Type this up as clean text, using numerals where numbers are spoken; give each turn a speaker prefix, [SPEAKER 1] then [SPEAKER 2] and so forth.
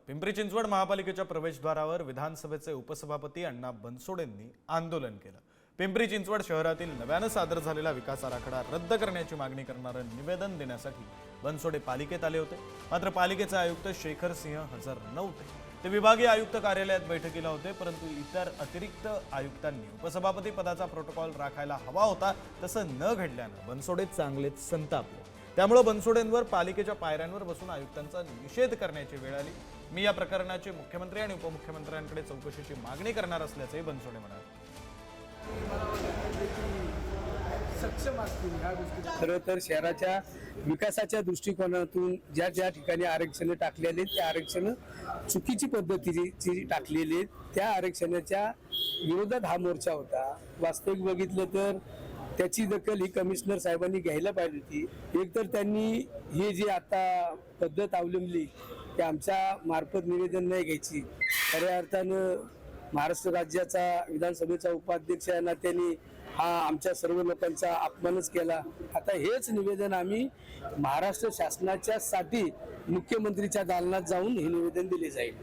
[SPEAKER 1] पिंपरी चिंचवड महापालिकेच्या प्रवेशद्वारावर विधानसभेचे उपसभापती अण्णा बनसोडेंनी आंदोलन केलं। पिंपरी चिंचवड शहरातील नव्याने सादर झालेला विकास आराखडा रद्द करण्याची मागणी करणारं निवेदन देण्यासाठी बनसोडे पालिकेत आले होते। मात्र पालिकेचे आयुक्त शेखर सिंह हजर नव्हते। ते विभागीय आयुक्त कार्यालयात बैठकीला होते, परंतु इतर अतिरिक्त आयुक्तांनी उपसभापती पदाचा प्रोटोकॉल राखायला हवा होता तसं न घडल्यानं बनसोडे चांगलेच संतापले। त्यामुळे बनसोडेंवर पालिकेच्या पायऱ्यांवर बसून आयुक्तांचा निषेध करण्याची वेळ आली। मी या प्रकरणाची मुख्यमंत्री आणि उपमुख्यमंत्र्यांकडे चौकशीची मागणी करणार असल्याचे बनसोडे म्हणाले।
[SPEAKER 2] खरं तर शहराच्या विकासाच्या दृष्टिकोनातून ज्या ज्या ठिकाणी आरक्षण टाकलेले त्या आरक्षण चुकीची पद्धतीची टाकलेली, त्या आरक्षणाच्या विरोधात हा मोर्चा होता। वास्तविक बघितलं तर त्याची दखल ही कमिशनर साहेबांनी घ्यायला पाहिजे होती। एकतर त्यांनी ही जी आता पद्धत अवलंबली की आमच्या मार्फत निवेदन नाही घ्यायची, खऱ्या अर्थानं महाराष्ट्र राज्याचा विधानसभेचा उपाध्यक्ष या नात्याने हा आमच्या सर्व लोकांचा अपमानच केला। आता हेच निवेदन आम्ही महाराष्ट्र शासनाच्या साठी मुख्यमंत्रीच्या दालनात जाऊन हे निवेदन दिले जाईल।